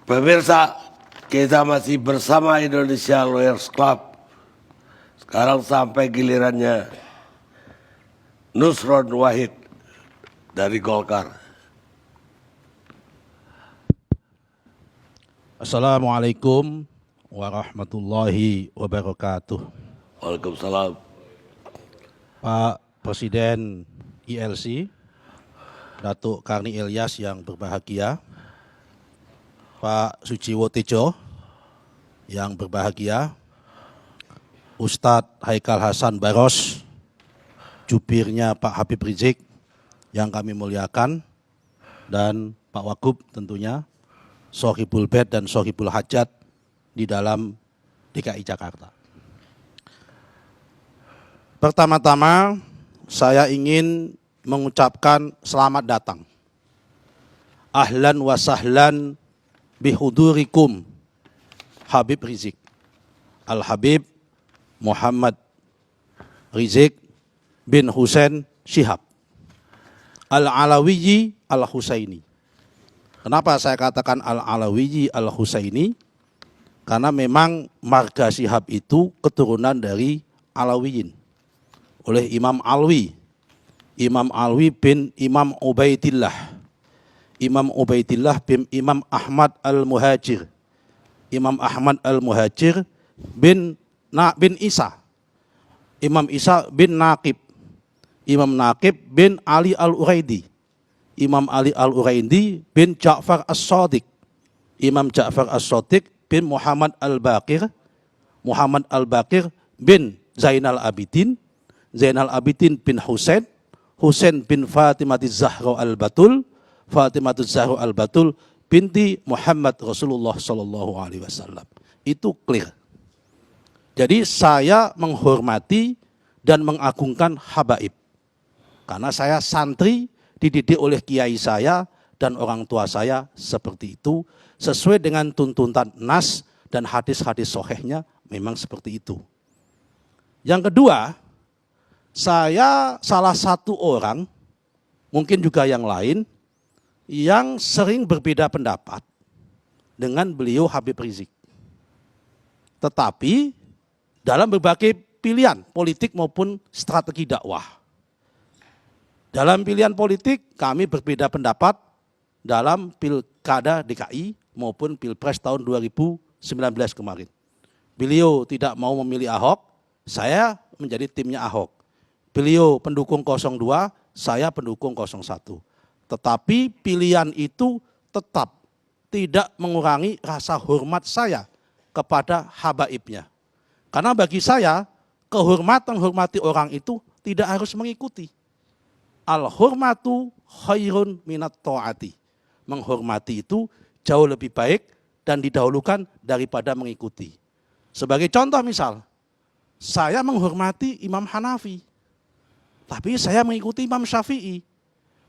Pemirsa, kita masih bersama Indonesia Lawyers Club. Sekarang sampai gilirannya Nusron Wahid dari Golkar. Assalamualaikum warahmatullahi wabarakatuh. Waalaikumsalam. Pak Presiden ILC, Datuk Karni Ilyas yang berbahagia, Pak Suciwo Tejo yang berbahagia, Ustadz Haikal Hasan Baros, jubirnya Pak Habib Rizik yang kami muliakan, dan Pak Wagub tentunya, Sohibul Bed dan Sohibul Hajat di dalam DKI Jakarta. Pertama-tama saya ingin mengucapkan selamat datang. Ahlan wa sahlan bihudurikum Habib Rizik. Al-Habib Muhammad Rizik bin Hussein Syihab. Al-Alawiyyi Al-Husaini. Kenapa saya katakan Al-Alawiyyi Al-Husaini? Karena memang marga Syihab itu keturunan dari Alawiyin oleh Imam Alwi. Imam Alwi bin Imam Ubaidillah. Imam Ubaidillah bin Imam Ahmad Al-Muhajir. Imam Ahmad Al-Muhajir bin Isa. Imam Isa bin Naqib. Imam Naqib bin Ali Al-Uraidi. Imam Ali Al-Uraidi bin Ja'far As-Shadiq. Imam Ja'far As-Shadiq bin Muhammad Al-Baqir. Muhammad Al-Baqir bin Zainal Abidin. Zainal Abidin bin Husain. Husain bin Fatimatiz Zahra Al-Batul. Fatimatiz Zahra Al-Batul binti Muhammad Rasulullah sallallahu alaihi wasallam. Itu clear. Jadi saya menghormati dan mengagungkan habaib. Karena saya santri dididik oleh kiai saya dan orang tua saya seperti itu. Sesuai dengan tuntunan nas dan hadis-hadis sahihnya memang seperti itu. Yang kedua, saya salah satu orang, mungkin juga yang lain, yang sering berbeda pendapat dengan beliau Habib Rizik. Tetapi dalam berbagai pilihan politik maupun strategi dakwah. Dalam pilihan politik kami berbeda pendapat dalam pilkada DKI maupun pilpres tahun 2019 kemarin. Beliau tidak mau memilih Ahok, saya menjadi timnya Ahok. Beliau pendukung 02, saya pendukung 01. Tetapi pilihan itu tetap tidak mengurangi rasa hormat saya kepada habaibnya. Karena bagi saya, kehormatan hormati orang itu tidak harus mengikuti. Al-hurmatu khairun minat ta'ati. Menghormati itu jauh lebih baik dan didahulukan daripada mengikuti. Sebagai contoh misal, saya menghormati Imam Hanafi, tapi saya mengikuti Imam Syafi'i.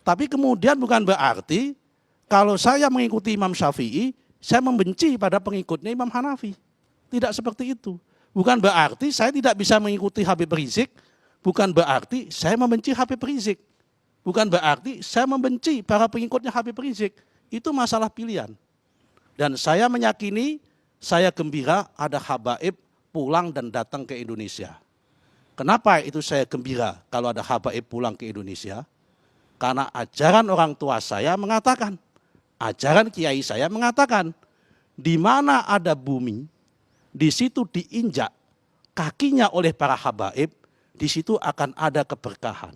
Tapi kemudian bukan berarti kalau saya mengikuti Imam Syafi'i, saya membenci pada pengikutnya Imam Hanafi. Tidak seperti itu. Bukan berarti saya tidak bisa mengikuti Habib Rizik, bukan berarti saya membenci Habib Rizik. Bukan berarti saya membenci para pengikutnya Habib Rizik. Itu masalah pilihan. Dan saya meyakini, saya gembira ada habaib pulang dan datang ke Indonesia. Kenapa itu saya gembira kalau ada habaib pulang ke Indonesia? Karena ajaran orang tua saya mengatakan, ajaran kiai saya mengatakan, di mana ada bumi, di situ diinjak kakinya oleh para habaib, di situ akan ada keberkahan,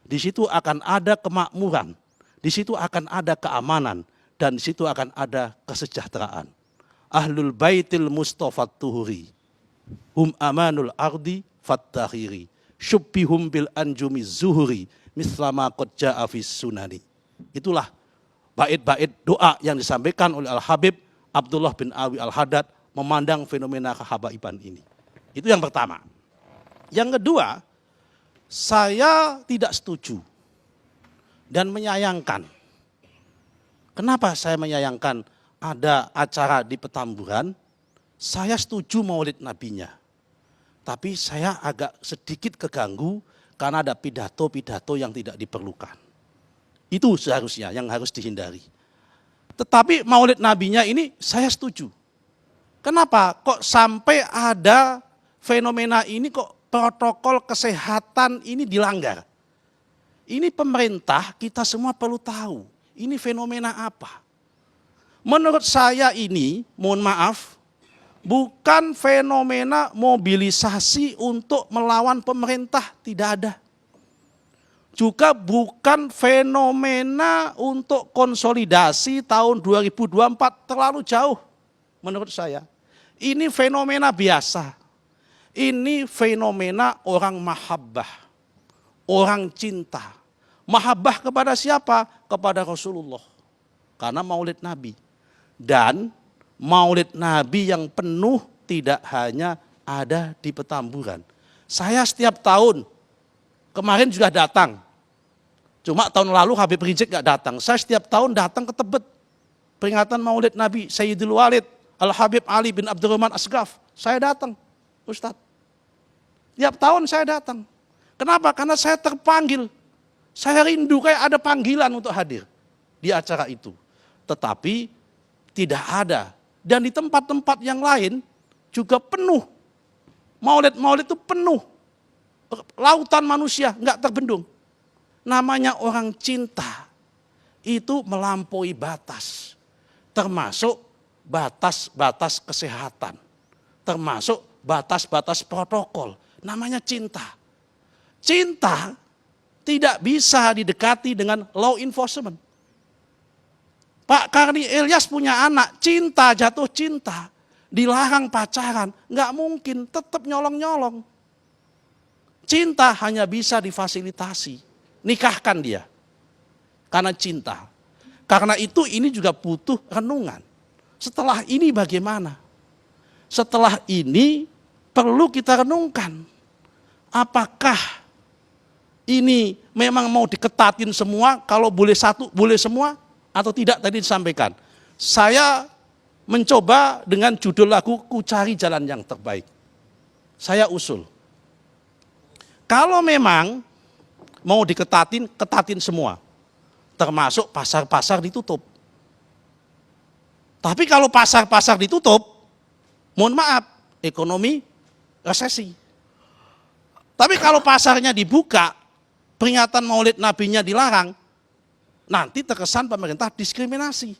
di situ akan ada kemakmuran, di situ akan ada keamanan, dan di situ akan ada kesejahteraan. Ahlul baitil Mustafa Tuhuri, hum amanul ardi fattahiri, syubbihum bil anjumi zuhuri, mislama qad ja'a fis sunani. Itulah bait-bait doa yang disampaikan oleh Al-Habib Abdullah bin Alwi Al-Haddad memandang fenomena kehabaiban ini. Itu yang pertama. Yang kedua, saya tidak setuju dan menyayangkan. Kenapa saya menyayangkan ada acara di Petamburan? Saya setuju maulid nabinya. Tapi saya agak sedikit keganggu karena ada pidato-pidato yang tidak diperlukan. Itu seharusnya yang harus dihindari. Tetapi maulid nabinya ini saya setuju. Kenapa? Kok sampai ada fenomena ini, kok protokol kesehatan ini dilanggar? Ini pemerintah, kita semua perlu tahu, ini fenomena apa? Menurut saya ini, mohon maaf, bukan fenomena mobilisasi untuk melawan pemerintah, tidak ada. Juga bukan fenomena untuk konsolidasi tahun 2024, terlalu jauh menurut saya. Ini fenomena biasa. Ini fenomena orang mahabbah, orang cinta. Mahabbah kepada siapa? Kepada Rasulullah. Karena maulid Nabi. Dan maulid Nabi yang penuh tidak hanya ada di Petamburan. Saya setiap tahun, kemarin sudah datang. Cuma tahun lalu Habib Rizik gak datang. Saya setiap tahun datang ke Tebet. Peringatan maulid Nabi Sayyidul Walid Al-Habib Ali bin Abdurrahman Asghaf. Saya datang, Ustadz. Tiap tahun saya datang. Kenapa? Karena saya terpanggil. Saya rindu kayak ada panggilan untuk hadir di acara itu. Tetapi tidak ada. Dan di tempat-tempat yang lain juga penuh. Maulid-maulid itu penuh. Lautan manusia, nggak terbendung. Namanya orang cinta. Itu melampaui batas. Termasuk batas-batas kesehatan. Termasuk batas-batas protokol. Namanya cinta. Cinta tidak bisa didekati dengan law enforcement. Pak Karni Ilyas punya anak, cinta, jatuh cinta, dilarang pacaran, nggak mungkin, tetap nyolong-nyolong. Cinta hanya bisa difasilitasi, nikahkan dia, karena cinta. Karena itu ini juga butuh renungan. Setelah ini bagaimana? Setelah ini perlu kita renungkan. Apakah ini memang mau diketatin semua, kalau boleh satu, boleh semua, atau tidak tadi disampaikan. Saya mencoba dengan judul lagu Ku Cari Jalan Yang Terbaik. Saya usul. Kalau memang mau diketatin, ketatin semua. Termasuk pasar-pasar ditutup. Tapi kalau pasar-pasar ditutup, mohon maaf, ekonomi resesi. Tapi kalau pasarnya dibuka, peringatan maulid nabinya dilarang, nanti terkesan pemerintah diskriminasi.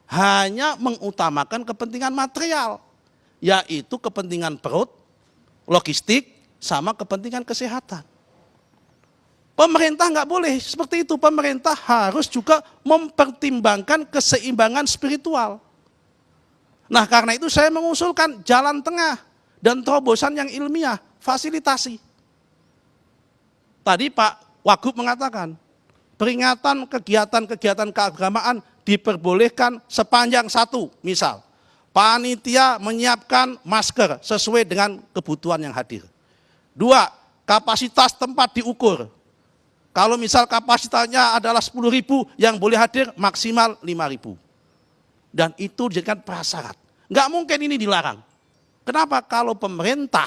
Hanya mengutamakan kepentingan material, yaitu kepentingan perut, logistik, sama kepentingan kesehatan. Pemerintah nggak boleh seperti itu. Pemerintah harus juga mempertimbangkan keseimbangan spiritual. Nah, karena itu saya mengusulkan jalan tengah dan terobosan yang ilmiah, fasilitasi. Tadi Pak Wagub mengatakan, peringatan kegiatan-kegiatan keagamaan diperbolehkan sepanjang satu, misal, panitia menyiapkan masker sesuai dengan kebutuhan yang hadir. 2, kapasitas tempat diukur. Kalau misal kapasitasnya adalah 10.000, yang boleh hadir maksimal 5.000. Dan itu dijadikan prasyarat. Nggak mungkin ini dilarang. Kenapa? Kalau pemerintah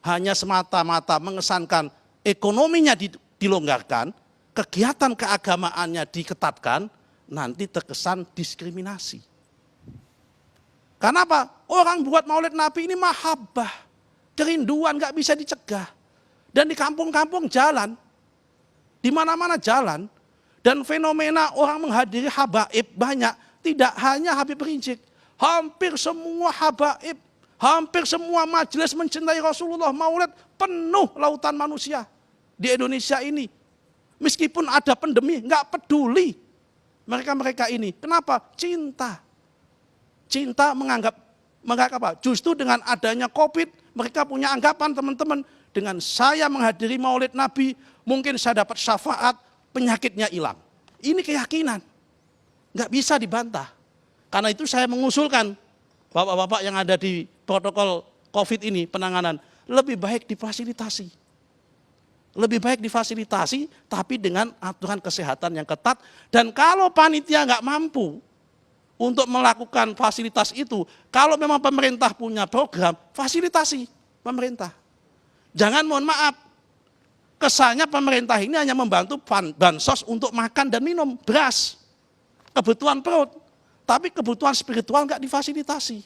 hanya semata-mata mengesankan ekonominya dilonggarkan, kegiatan keagamaannya diketatkan, nanti terkesan diskriminasi. Karena apa? Orang buat maulid Nabi ini mahabbah, kerinduan, nggak bisa dicegah. Dan di kampung-kampung jalan, di mana-mana jalan, dan fenomena orang menghadiri habaib banyak, tidak hanya Habib Rizik, hampir semua habaib, hampir semua majelis mencintai Rasulullah, maulid penuh lautan manusia di Indonesia ini. Meskipun ada pandemi, nggak peduli mereka-mereka ini. Kenapa? Cinta. Cinta menganggap apa? Justru dengan adanya COVID, mereka punya anggapan teman-teman, dengan saya menghadiri maulid Nabi, mungkin saya dapat syafaat, penyakitnya hilang. Ini keyakinan, nggak bisa dibantah. Karena itu saya mengusulkan, bapak-bapak yang ada di protokol COVID ini, penanganan, lebih baik difasilitasi. Lebih baik difasilitasi, tapi dengan aturan kesehatan yang ketat. Dan kalau panitia nggak mampu untuk melakukan fasilitas itu, kalau memang pemerintah punya program, fasilitasi pemerintah. Jangan, mohon maaf, kesannya pemerintah ini hanya membantu bansos untuk makan dan minum, beras. kebutuhan perut, tapi kebutuhan spiritual nggak difasilitasi.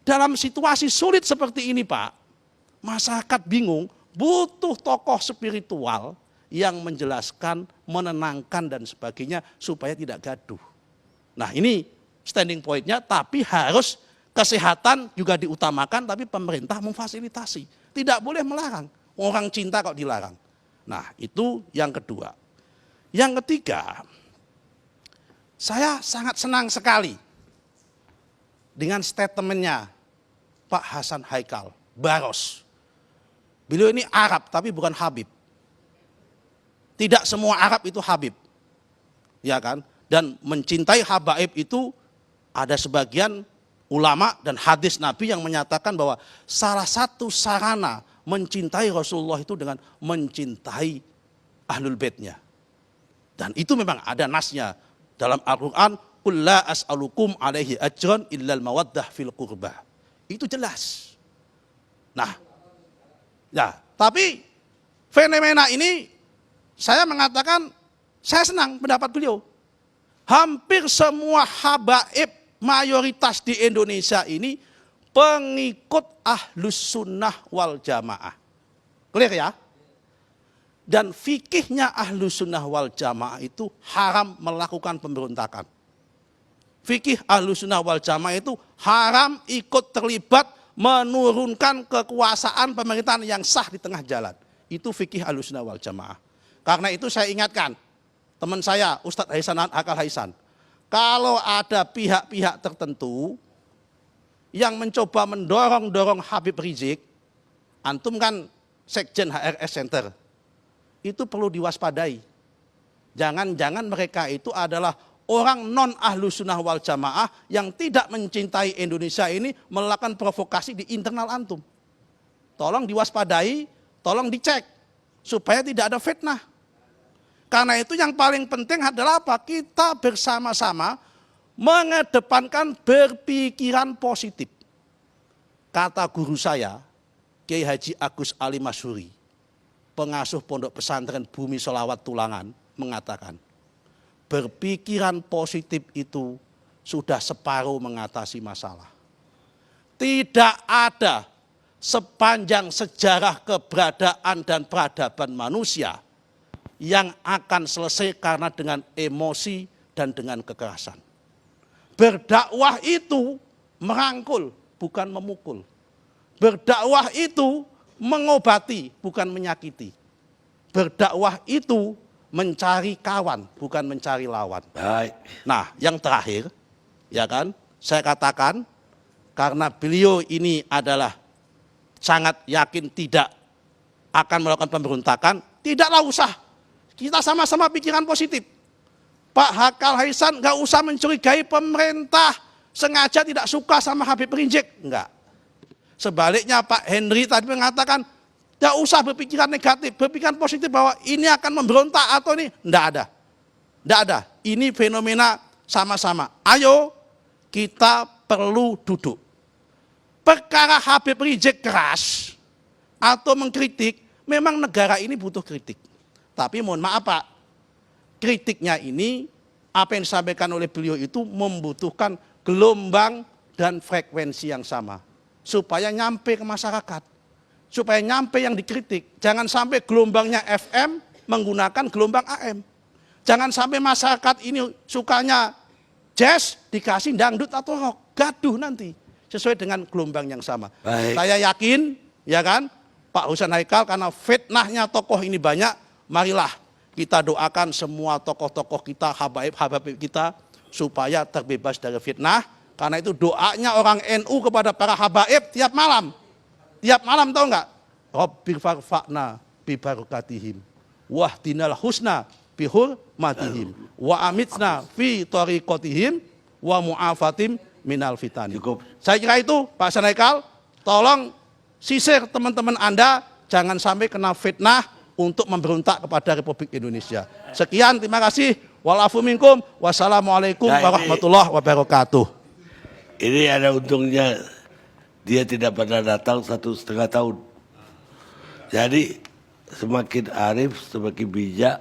Dalam situasi sulit seperti ini Pak, masyarakat bingung, butuh tokoh spiritual yang menjelaskan, menenangkan dan sebagainya supaya tidak gaduh. Nah ini standing point-nya, tapi harus kesehatan juga diutamakan, tapi pemerintah memfasilitasi. Tidak boleh melarang, orang cinta kok dilarang. Nah itu yang kedua. Yang ketiga, saya sangat senang sekali dengan statementnya Pak Hasan Haikal Baros. Beliau ini Arab tapi bukan Habib. Tidak semua Arab itu Habib. Ya kan? Dan mencintai habaib itu ada sebagian ulama dan hadis Nabi yang menyatakan bahwa salah satu sarana mencintai Rasulullah itu dengan mencintai ahlul baitnya. Dan itu memang ada nasnya dalam Al-Quran, qul la as'alukum alaihi ajran illal mawaddah fil qurbah. Itu jelas. Nah, ya, tapi fenomena ini saya mengatakan saya senang pendapat beliau. Hampir semua habaib mayoritas di Indonesia ini pengikut ahlus sunnah wal jamaah. Clear ya? Dan fikihnya ahlus sunnah wal jamaah itu haram melakukan pemberontakan. Fikih ahlus sunnah wal jamaah itu haram ikut terlibat menurunkan kekuasaan pemerintahan yang sah di tengah jalan. Itu fikih ahlus sunnah wal jamaah. Karena itu saya ingatkan teman saya Ustadz Haisan Akal Haisan, kalau ada pihak-pihak tertentu yang mencoba mendorong Habib Rizik, antum kan Sekjen HRS Center, itu perlu diwaspadai. Jangan-jangan mereka itu adalah orang non ahlus sunnah wal jamaah yang tidak mencintai Indonesia ini melakukan provokasi di internal antum. Tolong diwaspadai, tolong dicek supaya tidak ada fitnah. Karena itu yang paling penting adalah apa? Kita bersama-sama mengedepankan berpikiran positif. Kata guru saya, Kiai Haji Agus Ali Masyuri, pengasuh Pondok Pesantren Bumi Sholawat Tulangan, mengatakan, berpikiran positif itu sudah separuh mengatasi masalah. Tidak ada sepanjang sejarah keberadaan dan peradaban manusia yang akan selesai karena dengan emosi dan dengan kekerasan. Berdakwah itu merangkul, bukan memukul. Berdakwah itu mengobati, bukan menyakiti. Berdakwah itu mencari kawan, bukan mencari lawan. Baik. Nah, yang terakhir, ya kan, saya katakan karena beliau ini adalah sangat yakin tidak akan melakukan pemberontakan, tidaklah usah. Kita sama-sama pikiran positif. Pak Hakal Haisan nggak usah mencurigai pemerintah sengaja tidak suka sama Habib Rizik, enggak. Sebaliknya Pak Henry tadi mengatakan tidak usah berpikiran negatif, berpikiran positif bahwa ini akan memberontak atau ini, enggak ada. Enggak ada. Ini fenomena sama-sama. Ayo kita perlu duduk. Perkara Habib Rizik keras atau mengkritik, memang negara ini butuh kritik. Tapi mohon maaf Pak, kritiknya ini apa yang disampaikan oleh beliau itu membutuhkan gelombang dan frekuensi yang sama. Supaya nyampe ke masyarakat, supaya nyampe yang dikritik. Jangan sampai gelombangnya FM menggunakan gelombang AM. Jangan sampai masyarakat ini sukanya jazz dikasih dangdut atau rock, gaduh nanti. Sesuai dengan gelombang yang sama. Baik. Saya yakin, ya kan, Pak Hasan Haikal karena fitnahnya tokoh ini banyak, marilah kita doakan semua tokoh-tokoh kita, habaib-habaib kita, supaya terbebas dari fitnah. Karena itu doanya orang NU kepada para habaib tiap malam. Tiap malam tahu nggak? Rabbir farfa'na bibarokatihim. Wahdinal husna bihurmatihim. Wa amitna fi tariqatihim wa mu'afatim minal fitani. Cukup. Saya kira itu Pak Hasan Haikal, tolong sisir teman-teman Anda, jangan sampai kena fitnah untuk memberontak kepada Republik Indonesia. Sekian, terima kasih. Walafu minkum. Wassalamualaikum warahmatullahi wabarakatuh. Ini ada untungnya dia tidak pernah datang 1,5 tahun. Jadi semakin arif, semakin bijak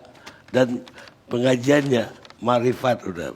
dan pengajiannya marifat udah.